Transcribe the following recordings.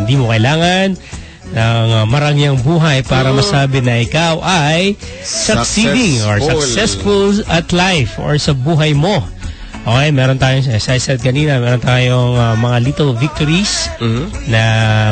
Hindi mo kailangan ng marangyang buhay para masabi na ikaw ay succeeding or successful at life or sa buhay mo. Okay, meron tayong, as I said kanina, meron tayong mga little victories na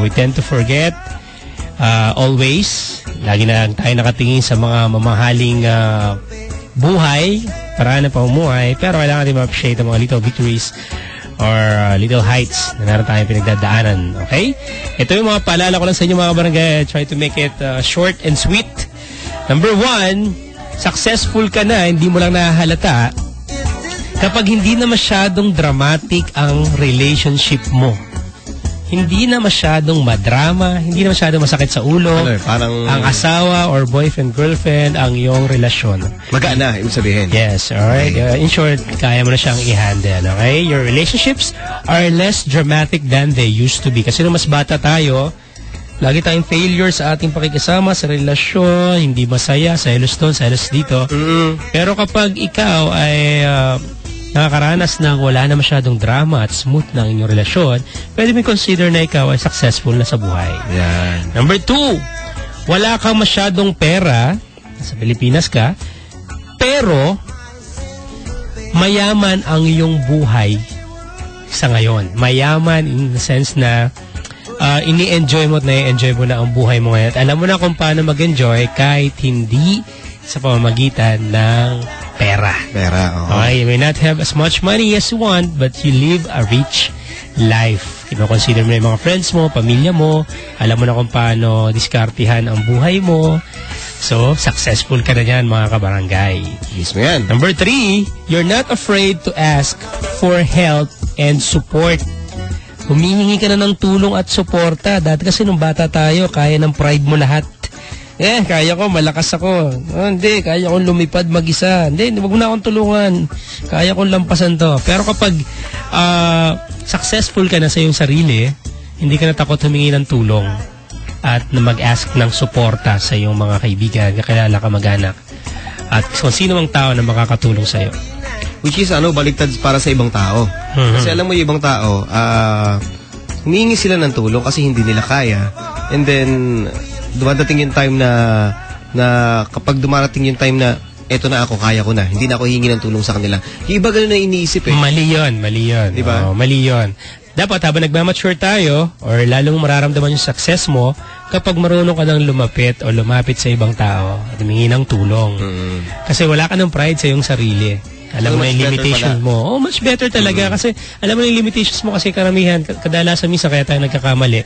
we tend to forget always. Lagi na tayo nakatingin sa mga mamahaling buhay, paraan na pamumuhay, pero kailangan natin ma-appreciate ang mga little victories or little heights na meron tayong pinagdadaanan. Okay? Ito yung mga paalala ko lang sa inyo mga barangay. Try to make it short and sweet. Number 1, successful ka na, hindi mo lang nahahalata kapag hindi na masyadong dramatic ang relationship mo. Hindi na masyadong madrama, hindi na masyadong masakit sa ulo, parang ang asawa or boyfriend, girlfriend, ang iyong relasyon. Magaan na, ibig sabihin. Yes, alright. In short, kaya mo na siyang i-handle, okay? Your relationships are less dramatic than they used to be. Kasi nung mas bata tayo, lagi tayong failure sa ating pakikisama, sa relasyon, hindi masaya, selos doon, selos dito. Pero kapag ikaw ay nakakaranas ng wala na masyadong drama at smooth na ang inyong relasyon, pwede mo consider na ikaw ay successful na sa buhay. Yan. Number 2, wala kang masyadong pera, sa Pilipinas ka, pero mayaman ang iyong buhay sa ngayon. Mayaman in the sense na ini-enjoy mo at na-enjoy mo na ang buhay mo ngayon. At alam mo na kung paano mag-enjoy kahit hindi sa pamamagitan ng pera. Okay, you may not have as much money as you want, but you live a rich life. Kino-consider mo na yung mga friends mo, pamilya mo, alam mo na kung paano diskartihan ang buhay mo. So, successful ka na dyan, mga kabarangay. Mismo yan. Number 3, you're not afraid to ask for help and support. Humihingi ka na ng tulong at suporta. Dati kasi nung bata tayo, kaya ng pride mo lahat. Kaya ko, malakas ako. Hindi, kaya kong lumipad mag-isa. Hindi, wag mo na akong tulungan. Kaya kong lampasan to. Pero kapag successful ka na sa iyong sarili, hindi ka na takot humingi ng tulong at na mag-ask ng suporta sa iyong mga kaibigan, kakilala ka, mag-anak, at kung sino mang tao na makakatulong sa iyo. Which is, baliktad para sa ibang tao. Kasi alam mo, yung ibang tao, humingi sila ng tulong kasi hindi nila kaya. And then, dumadating yung time na kapag dumarating yung time na eto na ako, kaya ko na, hindi na ako hihingi ng tulong sa kanila. Yung iba ganun na iniisip Mali yun. Diba? Mali yun. Dapat habang nagmamature tayo or lalong mararamdaman yung success mo kapag marunong ka nang lumapit o lumapit sa ibang tao at humingi ng tulong. Kasi wala ka ng pride sa iyong sarili. Alam mo yung limitations mo. Much better talaga kasi alam mo yung limitations mo kasi karamihan, kadalasan minsan kaya tayo nagkakamali.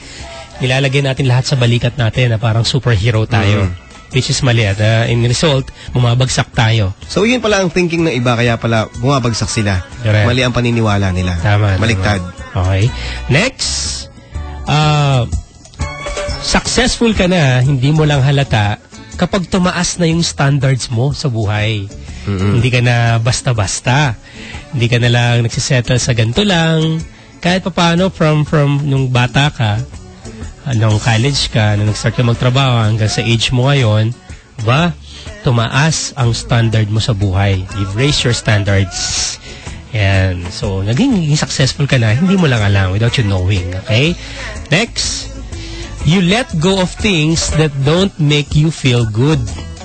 Nilalagay natin lahat sa balikat natin na parang superhero tayo. Which is mali. At in result, bumabagsak tayo. So yun pala ang thinking ng iba, kaya pala bumabagsak sila. Correct. Mali ang paniniwala nila. Tama. Baliktad. Okay. Next, successful ka na, hindi mo lang halata kapag tumaas na yung standards mo sa buhay. Hindi ka na basta-basta. Hindi ka na lang nagsisettle sa ganito lang. Kahit paano from nung bata ka, nung college ka, nung nag-start ka magtrabaho hanggang sa age mo ngayon, tumaas ang standard mo sa buhay. You've raised your standards. Yan. So, naging successful ka na, hindi mo lang alam without you knowing. Okay? Next, you let go of things that don't make you feel good.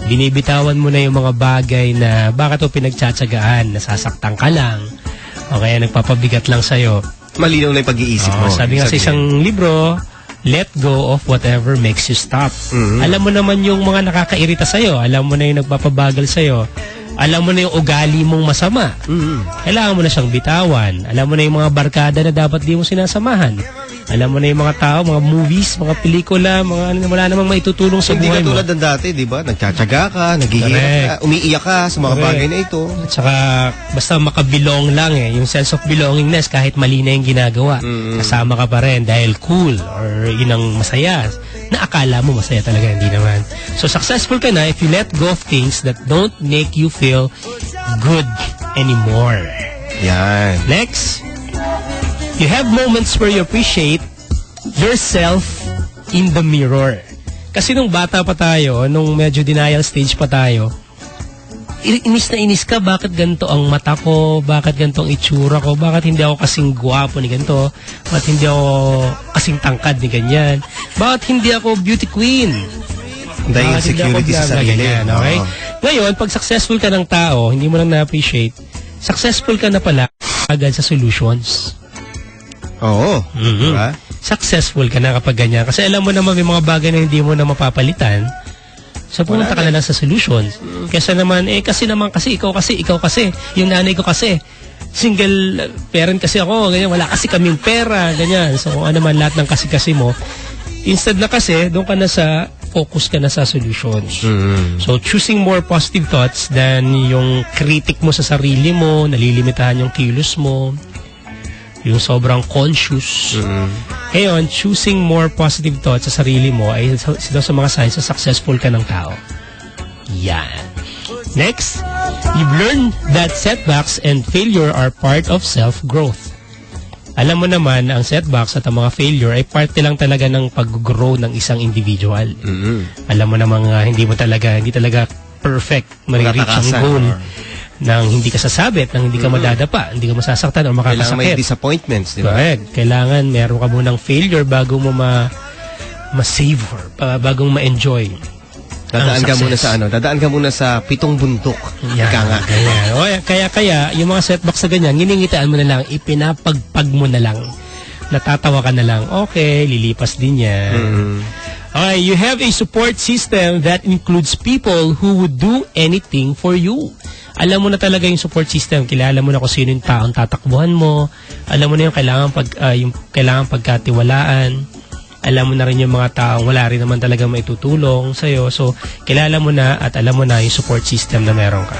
Binibitawan mo na yung mga bagay na bakit o pinagtsatsagaan, nasasaktan ka lang, o kaya nagpapabigat lang sa'yo. Malinaw na yung pag-iisip mo. Sabi nga sa isang libro, let go of whatever makes you stop. Alam mo naman yung mga nakakairita sa'yo. Alam mo na yung nagpapabagal sa'yo. Alam mo na yung ugali mong masama. Kailangan mo na siyang bitawan. Alam mo na yung mga barkada na dapat di mo sinasamahan. Alam mo na yung mga tao, mga movies, mga pelikula, mga wala namang maitutulong sa buhay mo. Hindi ka tulad ng dati, di ba? Nagtsatsaga ka, naghihirap ka, umiiyak ka sa mga bagay na ito. At saka, basta makabilong lang yung sense of belongingness, kahit mali na yung ginagawa. Kasama ka pa rin dahil cool or yun ang masaya. Na akala mo masaya talaga, hindi naman. So, successful ka na if you let go of things that don't make you feel good anymore. Yan. Next, you have moments where you appreciate yourself in the mirror. Kasi nung bata pa tayo, nung medyo denial stage pa tayo, inis na inis ka, bakit ganito ang mata ko, bakit ganito ang itsura ko, bakit hindi ako kasing gwapo ni ganito, bakit hindi ako kasing tangkad ni ganyan, bakit hindi ako beauty queen. Dahil insecurity sa sarili. Ganyan, okay? Ngayon, pag successful ka ng tao, hindi mo lang na-appreciate, successful ka na pala agad sa solutions. Oo. Diba? Successful ka na kapag ganyan. Kasi alam mo naman may mga bagay na hindi mo na mapapalitan. So pumunta ka na lang sa solutions. Kesa naman, kasi ikaw kasi, yung nanay ko kasi, single parent kasi ako, ganyan, wala kasi kaming pera, ganyan. So kung ano man lahat ng kasi mo, instead na kasi, doon ka na focus ka na sa solutions. So choosing more positive thoughts than yung critic mo sa sarili mo, nalilimitahan yung kilos mo, yung sobrang conscious. Ngayon, choosing more positive thoughts sa sarili mo ay isa sa mga signs na successful ka ng tao. Yan. Next, you've learned that setbacks and failure are part of self-growth. Alam mo naman, ang setbacks at ang mga failure ay parte lang talaga ng pag-grow ng isang individual. Alam mo naman hindi talaga perfect ma-reach ang goal. Nang hindi ka sasabit, nang hindi ka madadapa, hindi ka masasaktan o makakasakit. Kailangan may disappointments, di ba? Correct. Kailangan meron ka munang failure bago mo ma-savor, bago mo ma-enjoy. Dadaan ka muna sa 7 buntok. Kaya, yung mga setbacks sa ganyan, giningitaan mo na lang, ipinapagpag mo na lang. Natatawa ka na lang, okay, lilipas din yan. Okay, you have a support system that includes people who would do anything for you. Alam mo na talaga yung support system. Kilala mo na kung sino yung taong tatakbuhan mo. Alam mo na yung kailangan pagkatiwalaan. Alam mo na rin yung mga taong wala rin naman talaga maitutulong sa'yo. So, kilala mo na at alam mo na yung support system na meron ka.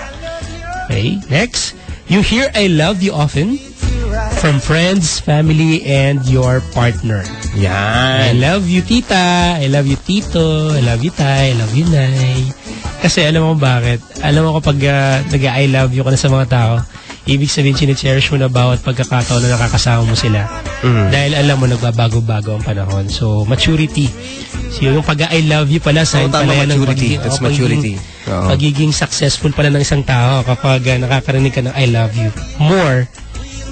Okay, next. You hear I love you often from friends, family, and your partner. Yan. I love you, tita. I love you, tito. I love you, tay. I love you, nay. Kasi alam mo bakit? Alam mo kapag nag-I love you ka na sa mga tao, ibig sabihin chine-cherish mo na bawat pagkakataon na nakakasama mo sila. Dahil alam mo nagbabago-bago ang panahon. So, maturity. So, yung pag-I love you pala, sign pala yan ng maturity. Pagiging successful pala ng isang tao kapag nakakarinig ka ng I love you. More,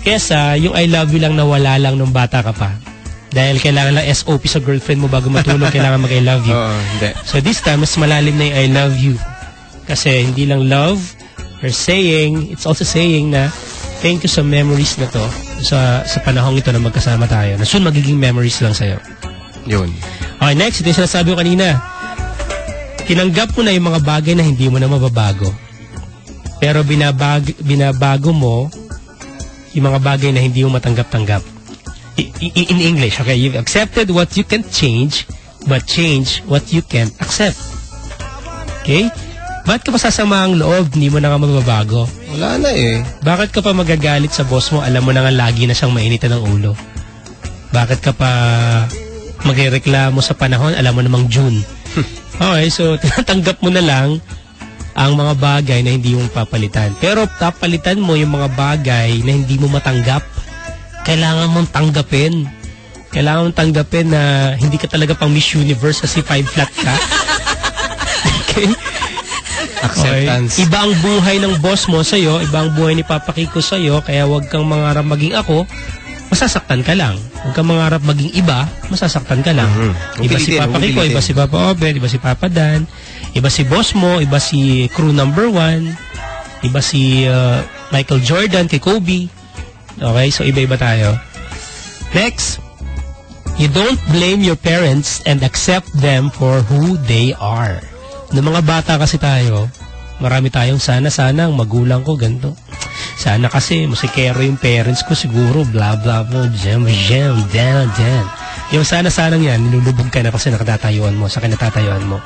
kesa yung I love you lang na wala lang nung bata ka pa. Dahil kailangan lang SOP sa girlfriend mo bago matulog, kailangan mag-I love you. So this time, mas malalim na yung I love you. Kasi hindi lang love, it's also saying na thank you sa memories na to, sa panahong ito na magkasama tayo, na soon magiging memories lang sa'yo. Yun. Okay, next, ito yung sinasabi ko kanina. Tinanggap mo na yung mga bagay na hindi mo na mababago. Pero binabago mo yung mga bagay na hindi mo matanggap-tanggap. In English, okay, you've accepted what you can't change, but change what you can't accept. Okay? Bakit ka pa sasama ang loob? Hindi mo na nga mababago. Wala na eh. Bakit ka pa magagalit sa boss mo? Alam mo na nga lagi na siyang mainitan ng ulo. Bakit ka pa magreklamo sa panahon? Alam mo namang June. Okay, so tinatanggap mo na lang ang mga bagay na hindi mo papalitan. Pero papalitan mo yung mga bagay na hindi mo matanggap. Kailangan mong tanggapin. Kailangan mong tanggapin na hindi ka talaga pang Miss Universe kasi 5 flat ka. Okay? Acceptance. Okay. Iba ang buhay ng boss mo sa'yo, iba ang buhay ni Papa Kiko sa'yo, kaya huwag kang mangarap maging ako, masasaktan ka lang. Huwag kang mangarap maging iba, masasaktan ka lang. Iba si Papa Kiko, iba si Papa Obed, iba si Papa Dan, iba si boss mo, iba si crew number 1, iba si Michael Jordan, kay Kobe. Okay, so iba-iba tayo. Next, you don't blame your parents and accept them for who they are. Noong mga bata kasi tayo, marami tayong sana ang magulang ko ganito. Sana kasi musikero yung parents ko siguro, blah blah blah, jam, dan. Yung sana yan, nilulubog ka na kasi nakatatayuan mo, sa kinatatayuan mo.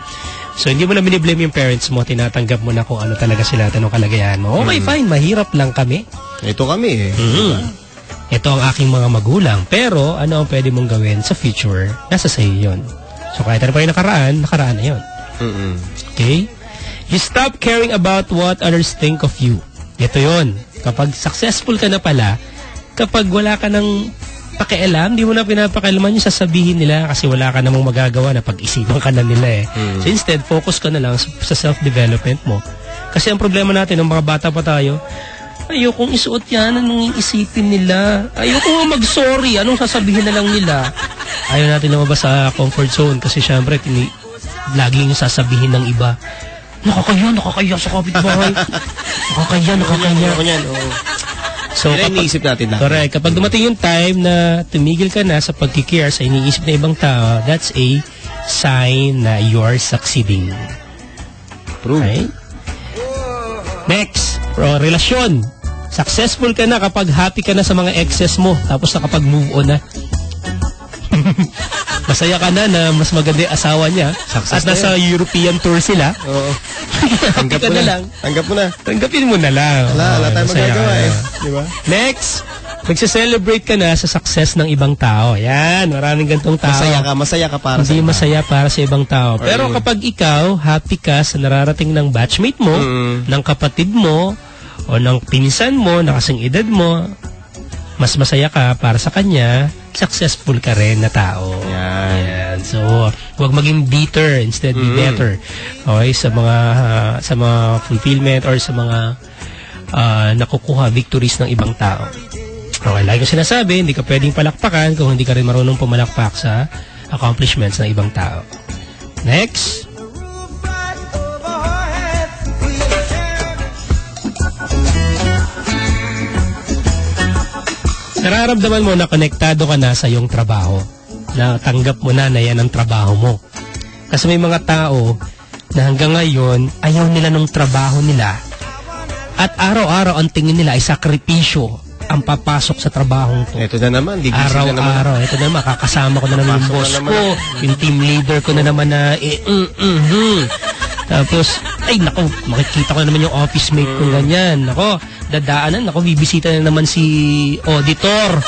So hindi mo na biniblame yung parents mo, tinatanggap mo na kung ano talaga sila, anong kalagayan mo. Okay, fine, mahirap lang kami. Ito kami eh. Ito ang aking mga magulang. Pero ano ang pwede mong gawin sa future, nasa sa'yo yun. So kahit ano pa yung nakaraan na yun. Okay? You stop caring about what others think of you. Ito yun. Kapag successful ka na pala, kapag wala ka ng pakialam, hindi mo na pinapakialaman yung sasabihin nila kasi wala ka namang magagawa na pag-isipan ka na nila eh. So instead, focus ka na lang sa self-development mo. Kasi ang problema natin, ng mga bata pa tayo, ayokong isuot yan, anong iisipin nila? Ayokong mag-sorry, anong sasabihin na lang nila? Ayaw natin lumabas sa comfort zone kasi syempre, laging sasabihin ng iba, nakakaya sa kapitbahay. nakakaya. So, kapag iniisip natin lang. Correct. Kapag dumating yung time na tumigil ka na sa pagkikare sa iniisip na ibang tao, that's a sign na you're succeeding. Prove. Okay? Next, relasyon. Successful ka na kapag happy ka na sa mga exes mo, tapos nakapag-move on na. Masaya ka na mas maganda yung asawa niya. Success at nasa European tour sila. Oo. Tanggap mo na lang. Tanggap mo na. Tanggapin mo na lang. Wala tayong magagawa eh. Diba? Next, magse-celebrate ka na sa success ng ibang tao. Yan, maraming gantong tao. Masaya ka para hindi sa iba. Masaya para sa ibang tao. Pero kapag ikaw, happy ka sa nararating ng batchmate mo, ng kapatid mo, o ng pinsan mo, na kasing edad mo, mas masaya ka para sa kanya, successful ka rin na tao. Yan. So, huwag maging bitter, instead be better. Okay, sa mga fulfillment or sa mga nakukuha victories ng ibang tao. Okay, lagi ko sinasabi, hindi ka pwedeng palakpakan kung hindi ka rin marunong pumalakpak sa accomplishments ng ibang tao. Next. Nararamdaman mo na konektado ka na sa iyong trabaho. Na tanggap mo na yan ang trabaho mo. Kasi may mga tao na hanggang ngayon, ayaw nila ng trabaho nila. At araw-araw ang tingin nila ay sakripisyo ang papasok sa trabahong to. Ito na naman, araw-araw. Ito na naman, makakasama ko na naman yung boss ko, yung team leader ko na naman na Tapos, ay nako, makikita ko na naman yung office mate ko ganyan. Nako, dadaanan, nako, bibisita na naman si auditor.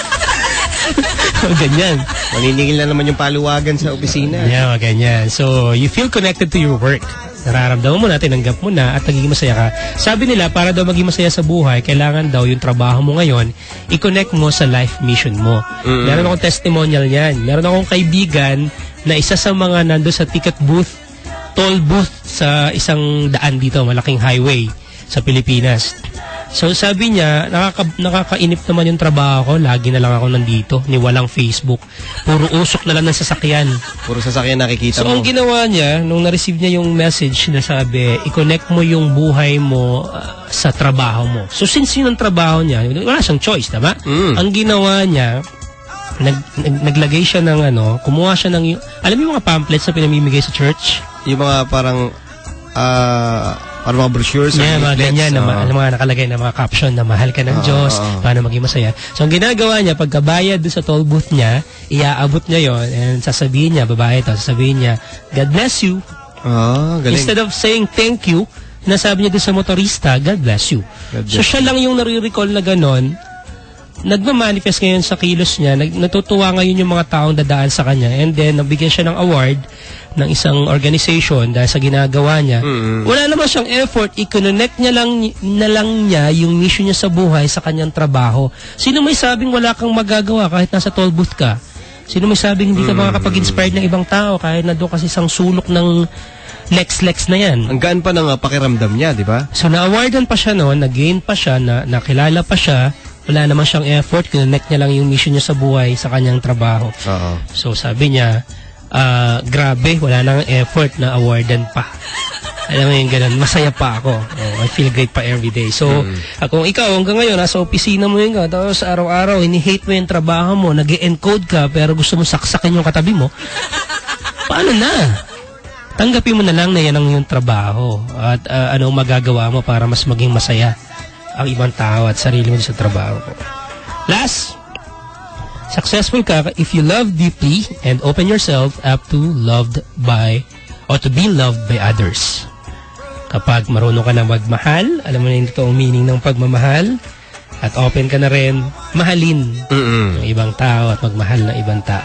Ganyan. Maniningil na naman yung paluwagan sa opisina. Yeah, ganyan. So, you feel connected to your work. Nararamdaman mo na, tinanggap mo na, at naging masaya ka. Sabi nila, para daw maging masaya sa buhay, kailangan daw yung trabaho mo ngayon, i-connect mo sa life mission mo. Meron akong testimonial yan. Meron akong kaibigan na isa sa mga nando sa ticket booth, toll booth sa isang daan dito, malaking highway sa Pilipinas. So sabi niya, nakakainip naman yung trabaho ko, lagi na lang ako nandito, ni walang Facebook. Puro usok na lang ng sasakyan. Puro sasakyan nakikita mo. So ang ginawa niya, nung na-receive niya yung message na sabi, i-connect mo yung buhay mo sa trabaho mo. So since yun ang trabaho niya, wala siyang choice, tama? Ang ginawa niya, naglagay siya ng kumuha siya ng, alam mo yung mga pamphlets na pinamimigay sa church? Yung mga parang mga brochures or mga ganyan, na mga nakalagay na mga caption na mahal ka ng Diyos, paano maging masaya. So ang ginagawa niya, pagkabayad doon sa toll booth niya, iaabot niya yon and sasabihin niya, babae ito, sasabihin niya, God bless you. Galing. Instead of saying thank you, nasabi niya doon sa motorista, God bless you. So siya lang yung nare-recall na ganon, nagmamanifest ngayon sa kilos niya, natutuwa ngayon yung mga taong dadaan sa kanya, and then nabigyan siya ng award ng isang organization dahil sa ginagawa niya. Wala naman siyang effort, i-connect niya lang niya yung mission niya sa buhay sa kanyang trabaho. Sino may sabing wala kang magagawa kahit nasa toll booth ka? Sino may sabing hindi ka makakapag-inspired ng ibang tao kahit na doon kasi isang sulok ng Lex na yan? Ang gaan pa ng pakiramdam niya, di ba? So na-awardan pa siya noon, nag-gain pa siya, nakilala pa siya, wala naman siyang effort, connect niya lang yung mission niya sa buhay sa kanyang trabaho. So sabi niya, grabe, wala nang effort na awardan pa. Alam mo yung ganun, masaya pa ako. I feel great pa every day. So, kung ikaw hanggang ngayon, nasa opisina mo yun ka, tapos araw-araw, ini-hate mo yung trabaho mo, nag-encode ka, pero gusto mo saksakin yung katabi mo, paano na? Tanggapin mo na lang na yan ang yung trabaho. At ano magagawa mo para mas maging masaya ang ibang tao at sarili mo sa trabaho ko. Last, successful ka if you love deeply and open yourself up to to be loved by others. Kapag marunong ka na magmahal, alam mo na yung totoong meaning ng pagmamahal, at open ka na rin, mahalin ng ibang tao at magmahal ng ibang tao.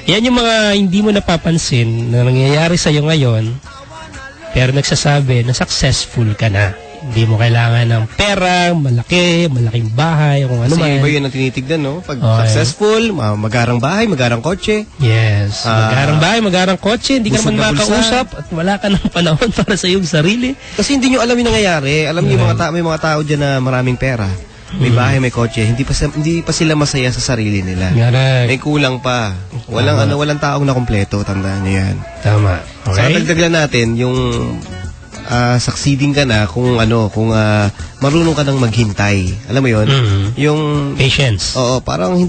Yan yung mga hindi mo napapansin na nangyayari sa'yo ngayon, pero nagsasabi na successful ka na. Hindi mo kailangan ng pera, malaking bahay, kung ano Kasi man. iba yun ang tinitignan, no? Pag Okay. successful, magarang bahay, magarang kotse. Yes. Magarang bahay, magarang kotse, hindi ka busog naman na bulsa. makausap at wala ka ng panahon para sa iyong sarili. Kasi hindi nyo alam yung nangyayari. Alam niyo may mga tao dyan na maraming pera. May bahay, may kotse. Hindi pa sila masaya sa sarili nila. May kulang pa. Walang taong na kumpleto. Tandaan niyo yan. Tama. Sa Okay? dagdag lang natin, yung succeeding ka na kung marunong ka nang maghintay. Alam mo yon? Yung Patience. oo, parang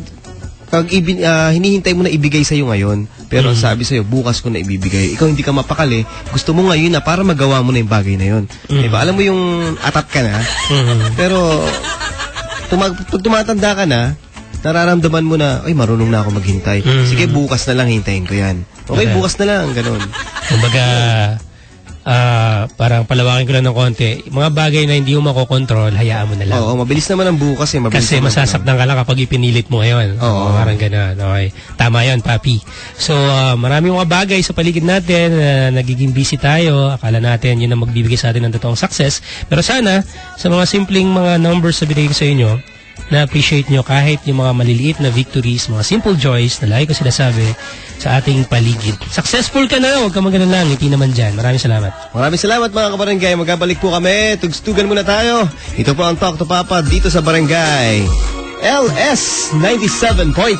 pag hinihintay mo na ibigay sa'yo ngayon, pero sabi sa'yo, bukas ko na ibibigay. Ikaw hindi ka mapakali. Gusto mo ngayon na para magawa mo na yung bagay na yun. Diba? Alam mo yung atat ka na, pero pag tumatanda ka na, nararamdaman mo na, ay, marunong na ako maghintay. Sige, bukas na lang hintayin ko yan. Okay, bukas na lang, ganun. Kumbaga, parang palawakin ko lang ng konti. Mga bagay na hindi mo makokontrol, hayaan mo na lang. Oo, mabilis naman ang bukas eh. Kasi masasaktan ka lang kapag ipinilit mo ngayon. Oo. Parang gano'n. Okay. Tama yun, papi. So, maraming mga bagay sa paligid natin na nagiging busy tayo. Akala natin yun ang magbibigay sa atin ng totoong success. Pero sana, sa mga simpleng mga numbers na binigay ko sa inyo, na-appreciate nyo kahit yung mga maliliit na victories, mga simple joys na lagi ko sinasabi sa ating paligid. Successful ka na, huwag ka magano lang, ngiti naman dyan. Maraming salamat. Maraming salamat mga kabarangay. Magabalik po kami. Tugstugan muna tayo. Ito po ang Talk to Papa dito sa Barangay LS 97.1.